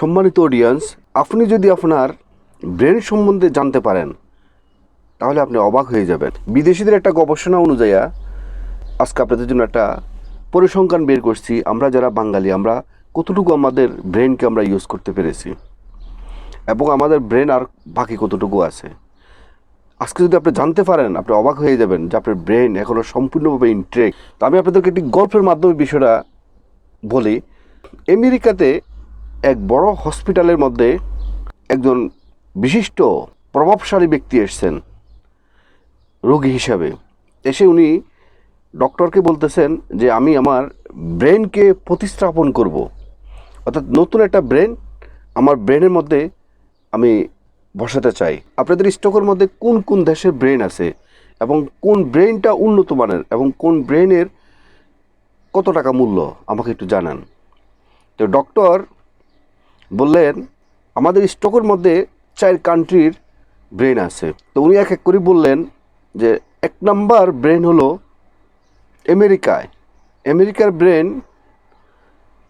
সম্মানিত অডিয়েন্স, আপনি যদি আপনার ব্রেন সম্বন্ধে জানতে পারেন তাহলে আপনি অবাক হয়ে যাবেন। বিদেশিদের একটা গবেষণা অনুযায়ী আজকে আপনাদের জন্য একটা পরিসংখ্যান বের করছি। আমরা যারা বাঙালি, আমরা কতটুকু আমাদের ব্রেনকে আমরা ইউজ করতে পেরেছি এবং আমাদের ব্রেন আর বাকি কতটুকু আছে। আজকে যদি আপনি জানতে পারেন আপনি অবাক হয়ে যাবেন যে আপনার ব্রেন এখনও সম্পূর্ণভাবে ইনট্যাক্ট। তো আমি আপনাদেরকে একটি গল্পের মাধ্যমে বিষয়টা বলি। আমেরিকাতে এক বড় হসপিটালের মধ্যে একজন বিশিষ্ট প্রভাবশালী ব্যক্তি এসেছেন রোগী হিসাবে। এসে উনি ডক্টরকে বলতেছেন যে আমি আমার ব্রেনকে প্রতিস্থাপন করব, অর্থাৎ নতুন একটা ব্রেন আমার ব্রেনের মধ্যে আমি বসাতে চাই। আপনাদের স্টকের মধ্যে কোন কোন দেশের ব্রেন আছে এবং কোন ব্রেনটা উন্নত মানের এবং কোন ব্রেনের কত টাকা মূল্য আমাকে একটু জানান। তো ডক্টর বললেন আমাদের স্টকের মধ্যে 4 কান্ট্রির ব্রেন আছে। তো উনি এক এক করে বললেন যে 1 নম্বর ব্রেন হলো আমেরিকায়। আমেরিকার ব্রেন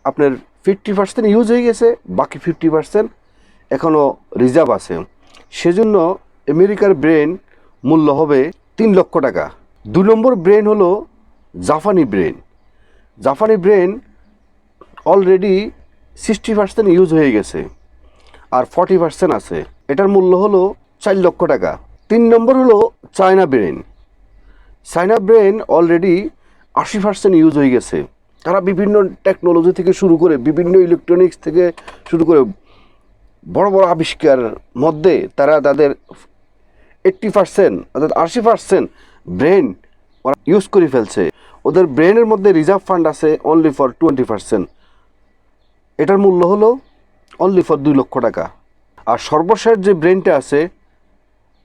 আপনার 50% ইউজ হয়ে গেছে, বাকি 50% এখনও রিজার্ভ আছে। সেজন্য আমেরিকার ব্রেন মূল্য হবে 3 লক্ষ টাকা। 2 নম্বর ব্রেন হলো জাপানি ব্রেন। জাপানি ব্রেন অলরেডি 60% ইউজ হয়ে গেছে আর 40% আছে, এটার মূল্য হলো 4 লক্ষ টাকা। 3 নম্বর হলো China brain. China brain already 80% use হয়ে গেছে। তারা বিভিন্ন টেকনোলজি থেকে শুরু করে বিভিন্ন ইলেকট্রনিক্স থেকে শুরু করে বড় বড় আবিষ্কার মধ্যে তারা তাদের 80% অর্থাৎ 80% ব্রেন ওরা ইউজ করে ফেলছে। ওদের ব্রেনের মধ্যে রিজার্ভ ফান্ড আছে অনলি ফর 20%। এটার মূল্য হলো অনলি ফর 2 লক্ষ টাকা। আর সর্বশেষ যে ব্রেনটা আছে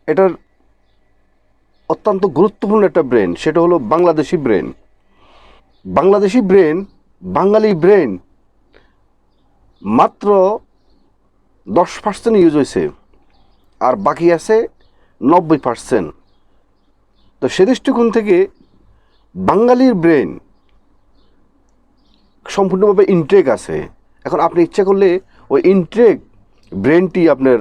এটার অত্যন্ত গুরুত্বপূর্ণ একটা ব্রেন, সেটা হলো বাংলাদেশি ব্রেন। বাংলাদেশি ব্রেন, বাঙালি ব্রেন মাত্র 10% ইউজ হয়েছে আর বাকি আছে 90%। তো সে দৃষ্টিকোণ থেকে বাঙালির ব্রেন সম্পূর্ণভাবে ইনটেক আছে। এখন আপনি ইচ্ছা করলে ওই ইনটেক ব্রেনটি আপনার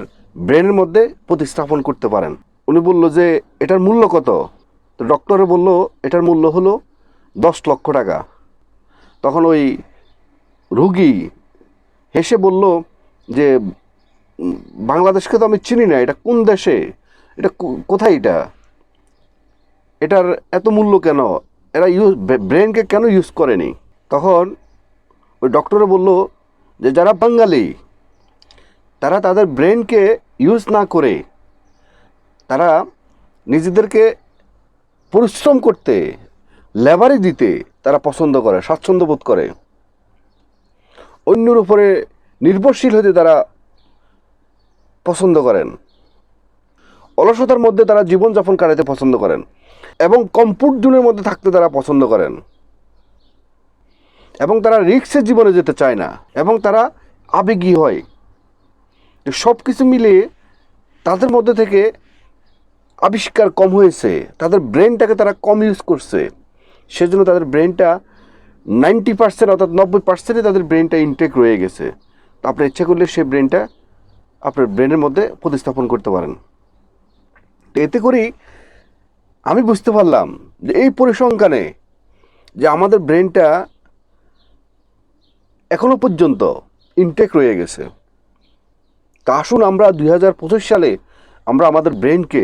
ব্রেনের মধ্যে প্রতিস্থাপন করতে পারেন। উনি বলল যে এটার মূল্য কত? তো ডক্টরে বলল এটার মূল্য হলো 10 লক্ষ টাকা। তখন ওই রুগী হেসে বলল যে বাংলাদেশকে তো আমি চিনি না, এটা কোন দেশে, এটা কোথায়, এটার এত মূল্য কেন, এরা ব্রেনকে কেন ইউজ করেনি? তখন ওই ডক্টরে বলল যে যারা বাঙালি তারা তাদের ব্রেনকে ইউজ না করে তারা নিজেদেরকে পরিশ্রম করতে, লেবারি দিতে তারা পছন্দ করে, স্বাচ্ছন্দ্য বোধ করে। অন্যের উপরে নির্ভরশীল হতে তারা পছন্দ করেন। অলসতার মধ্যে তারা জীবনযাপন কাটাতে পছন্দ করেন এবং কমফোর্ট জোনের মধ্যে থাকতে তারা পছন্দ করেন এবং তারা রিস্কের জীবনে যেতে চায় না এবং তারা আবেগী হয়। সব কিছু মিলিয়ে তাদের মধ্যে থেকে আবিষ্কার কম হয়েছে, তাদের ব্রেনটাকে তারা কম ইউজ করছে। সেজন্য তাদের ব্রেনটা 90% অর্থাৎ 90%ই তাদের ব্রেনটা ইনটেক রয়ে গেছে। তো আপনার ইচ্ছা করলে সেই ব্রেনটা আপনার ব্রেনের মধ্যে প্রতিস্থাপন করতে পারেন। তো এতে করেই আমি বুঝতে পারলাম যে এই পরিসংখ্যানে যে আমাদের ব্রেনটা এখনও পর্যন্ত ইনটেক রয়ে গেছে। তা আসুন আমরা 2025 সালে আমরা আমাদের ব্রেনকে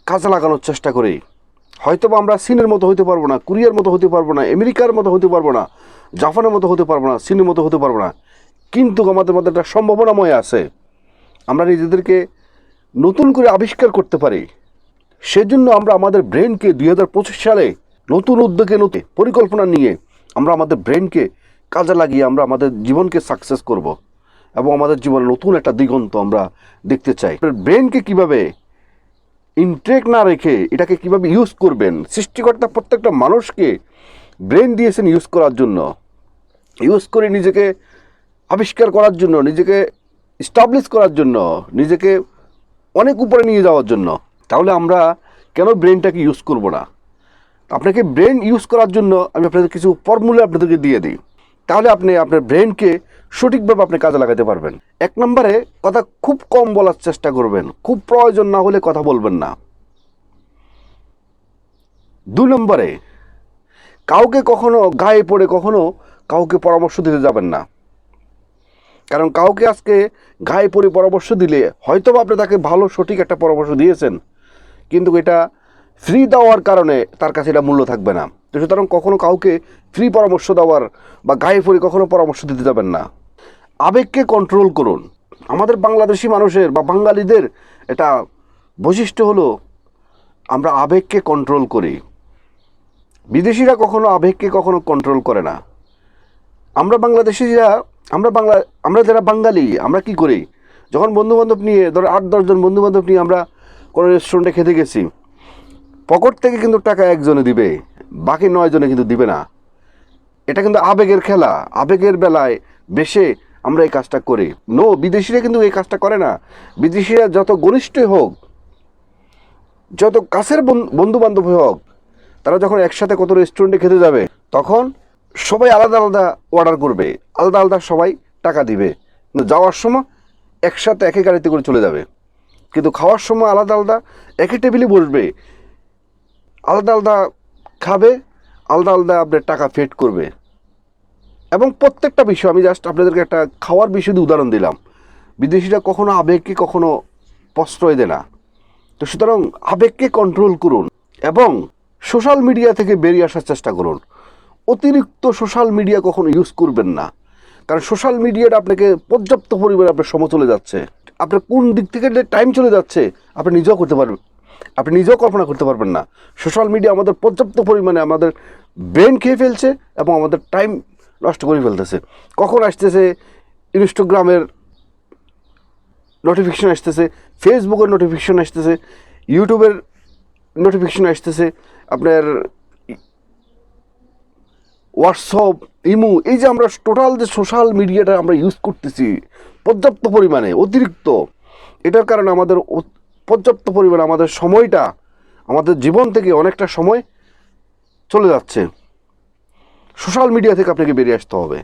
কাজে লাগানোর চেষ্টা করি। হয়তো বা আমরা চীনের মতো হতে পারবো না, কোরিয়ার মতো হতে পারবো না, আমেরিকার মতো হতে পারবো না, জাপানের মতো হতে পারবো না, চীনের মতো হতে পারবো না, কিন্তু আমাদের মধ্যে একটা সম্ভাবনাময় আছে। আমরা নিজেদেরকে নতুন করে আবিষ্কার করতে পারি। সেজন্য আমরা আমাদের ব্রেনকে 2025 সালে নতুন উদ্যোগে নতুন পরিকল্পনা নিয়ে আমরা আমাদের ব্রেনকে কাজে লাগিয়ে আমরা আমাদের জীবনকে সাকসেস করব এবং আমাদের জীবনে নতুন একটা দিগন্ত আমরা দেখতে চাই। ব্রেনকে কিভাবে ইনটেক না রেখে এটাকে কিভাবে ইউজ করবেন, সৃষ্টিকর্তা প্রত্যেকটা মানুষকে ব্রেন দিয়েছেন ইউজ করার জন্য, ইউজ করে নিজেকে আবিষ্কার করার জন্য, নিজেকে এস্টাবলিশ করার জন্য, নিজেকে অনেক উপরে নিয়ে যাওয়ার জন্য। তাহলে আমরা কেন ব্রেনটাকে ইউজ করব না? আপনাকে ব্রেন ইউজ করার জন্য আমি আপনাদের কিছু ফর্মুলা আপনাদেরকে দিয়ে দিই। তাহলে আপনি আপনার ব্রেনকে সঠিকভাবে আপনি কাজে লাগাতে পারবেন। 1 নম্বরে কথা খুব কম বলার চেষ্টা করবেন, খুব প্রয়োজন না হলে কথা বলবেন না। 2 নম্বরে কাউকে কখনো গায়ে পড়ে কখনো কাউকে পরামর্শ দিতে যাবেন না। কারণ কাউকে আজকে গায়ে পড়ে পরামর্শ দিলে হয়তো আপনি তাকে ভালো সঠিক একটা পরামর্শ দিয়েছেন, কিন্তু এটা ফ্রি দেওয়ার কারণে তার কাছে এটা মূল্য থাকবে না। তো সুতরাং কখনো কাউকে ফ্রি পরামর্শ দেওয়ার বা গায়ে পড়ে কখনো পরামর্শ দিতে যাবেন না। আবেগকে কন্ট্রোল করুন। আমাদের বাংলাদেশি মানুষের বা বাঙালিদের এটা বৈশিষ্ট্য হলো আমরা আবেগকে কন্ট্রোল করি। বিদেশিরা কখনো আবেগকে কখনো কন্ট্রোল করে না। আমরা বাংলাদেশিরা আমরা যারা বাঙালি আমরা কি করি, যখন বন্ধুবান্ধব নিয়ে ধরো 8-10 জন বন্ধুবান্ধব নিয়ে আমরা কোনো রেস্টুরেন্টে খেতে গেছি, পকেট থেকে কিন্তু টাকা একজনে দিবে, বাকি 9 জনে কিন্তু দিবে না। এটা কিন্তু আবেগের খেলা। আবেগের বেলায় বেশে আমরা এই কাজটা করি। বিদেশিরা কিন্তু এই কাজটা করে না। বিদেশিরা যত ঘনিষ্ঠই হোক, যত কাছের বন্ধুবান্ধব হোক, তারা যখন একসাথে কত রেস্টুরেন্টে খেতে যাবে তখন সবাই আলাদা আলাদা অর্ডার করবে, আলাদা আলাদা সবাই টাকা দিবে, কিন্তু যাওয়ার সময় একসাথে একই গাড়িতে করে চলে যাবে। কিন্তু খাওয়ার সময় আলাদা আলাদা একই টেবিলে বসবে, আলাদা আলাদা খাবে, আলাদা আলাদা আপনার টাকা পেড করবে। এবং প্রত্যেকটা বিষয় আমি জাস্ট আপনাদেরকে একটা খাওয়ার বিষয় দিয়ে উদাহরণ দিলাম। বিদেশিরা কখনো আবেগকে কখনো প্রশ্রয় দেয় না। তো সুতরাং আবেগকে কন্ট্রোল করুন এবং সোশ্যাল মিডিয়া থেকে বেরিয়ে আসার চেষ্টা করুন। অতিরিক্ত সোশ্যাল মিডিয়া কখনো ইউজ করবেন না, কারণ সোশ্যাল মিডিয়াটা আপনাকে পর্যাপ্ত পরিমাণে আপনার সময় চলে যাচ্ছে। আপনার কোন দিক থেকে টাইম চলে যাচ্ছে আপনি নিজেও করতে পারবেন, আপনি নিজেও কল্পনা করতে পারবেন না। সোশ্যাল মিডিয়া আমাদের পর্যাপ্ত পরিমাণে আমাদের ব্রেন খেয়ে ফেলছে এবং আমাদের টাইম নষ্ট করে ফেলতেছে। কখন আসতেছে ইনস্টাগ্রামের নোটিফিকেশন আসতেছে, ফেসবুকের নোটিফিকেশন আসতেছে, ইউটিউবের নোটিফিকেশন আসতেছে, আপনার হোয়াটসঅ্যাপ, ইমো, এই যে আমরা টোটাল যে সোশ্যাল মিডিয়াটা আমরা ইউজ করতেছি পর্যাপ্ত পরিমাণে অতিরিক্ত, এটার কারণে আমাদের পর্যাপ্ত পরিমাণে আমাদের সময়টা আমাদের জীবন থেকে অনেকটা সময় চলে যাচ্ছে। সোশ্যাল মিডিয়া থেকে আপনাকে বেরিয়ে আসতে হবে।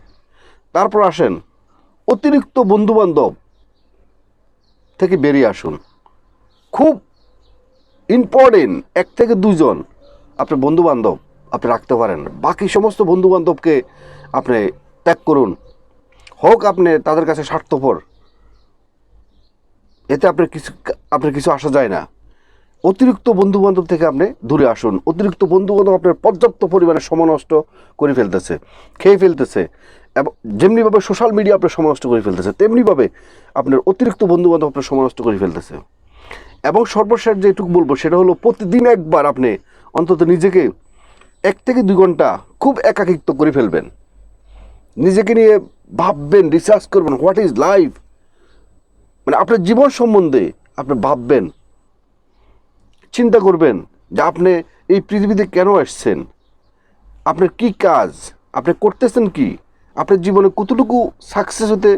তারপর আসেন অতিরিক্ত বন্ধুবান্ধব থেকে বেরিয়ে আসুন। খুব ইম্পর্টেন্ট 1 থেকে 2 জন আপনার বন্ধুবান্ধব আপনি রাখতে পারেন, বাকি সমস্ত বন্ধুবান্ধবকে আপনি ত্যাগ করুন। হোক আপনি তাদের কাছে স্বার্থপর, এতে আপনার কিছু আসা যায় না। অতিরিক্ত বন্ধুবান্ধব থেকে আপনি দূরে আসুন। অতিরিক্ত বন্ধুবান্ধব আপনার পর্যাপ্ত পরিমাণে সময় নষ্ট করে ফেলতেছে, খেয়ে ফেলতেছে। এবং যেমনিভাবে সোশ্যাল মিডিয়া আপনার সময় নষ্ট করে ফেলতেছে, তেমনিভাবে আপনার অতিরিক্ত বন্ধুবান্ধব আপনার সময় নষ্ট করে ফেলতেছে। এবং সর্বশেষ যেটুকু বলবো সেটা হলো প্রতিদিন একবার আপনি অন্তত নিজেকে 1 থেকে 2 ঘন্টা খুব একাকিত্ব করে ফেলবেন। নিজেকে নিয়ে ভাববেন, রিসার্চ করবেন, হোয়াট ইজ লাইফ, মানে আপনার জীবন সম্বন্ধে আপনি ভাববেন, চিন্তা করবেন যে আপনি এই পৃথিবীতে কেন আসছেন, আপনার কি কাজ, আপনি করতেছেন কি, আপনার জীবনে কতটুকু সাকসেস হতে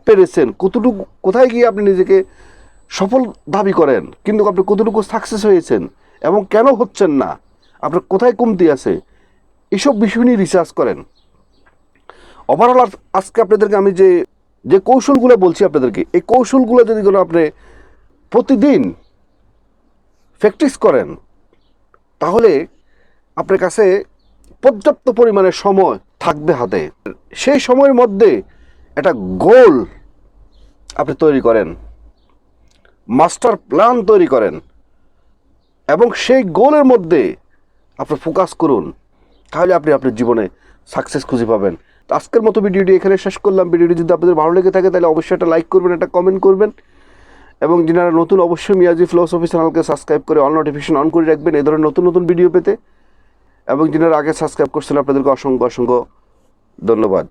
পেরেছেন, কতটুকু কোথায় গিয়ে আপনি নিজেকে সফল দাবি করেন, কিন্তু আপনি কতটুকু সাকসেস হয়েছেন এবং কেন হচ্ছেন না, আপনার কোথায় কমতি আছে, এসব বিষয় নিয়ে রিসার্চ করেন। ওভারঅল আজকে আপনাদেরকে আমি যে কৌশলগুলো বলছি আপনাদেরকে, এই কৌশলগুলো যদি কোনো আপনি প্রতিদিন প্র্যাকটিস করেন তাহলে আপনার কাছে পর্যাপ্ত পরিমাণে সময় থাকবে হাতে। সেই সময়ের মধ্যে একটা গোল আপনি তৈরি করেন, মাস্টার প্ল্যান তৈরি করেন এবং সেই গোলের মধ্যে আপনি ফোকাস করুন, তাহলে আপনি আপনার জীবনে সাকসেস খুঁজে পাবেন। তো আজকের মতো ভিডিওটি এখানে শেষ করলাম। ভিডিওটি যদি আপনাদের ভালো লেগে থাকে তাহলে অবশ্যই একটা লাইক করবেন, একটা কমেন্ট করবেন এবং যারা নতুন অবশ্যই মিয়াজি ফিলোসফি চ্যানেলকে সাবস্ক্রাইব করে অল নোটিফিকেশন অন করে রাখবেন এই ধরনের নতুন নতুন ভিডিও পেতে। এবং যারা আগে সাবস্ক্রাইব করছেন আপনাদেরকে অসংখ্য অসংখ্য ধন্যবাদ।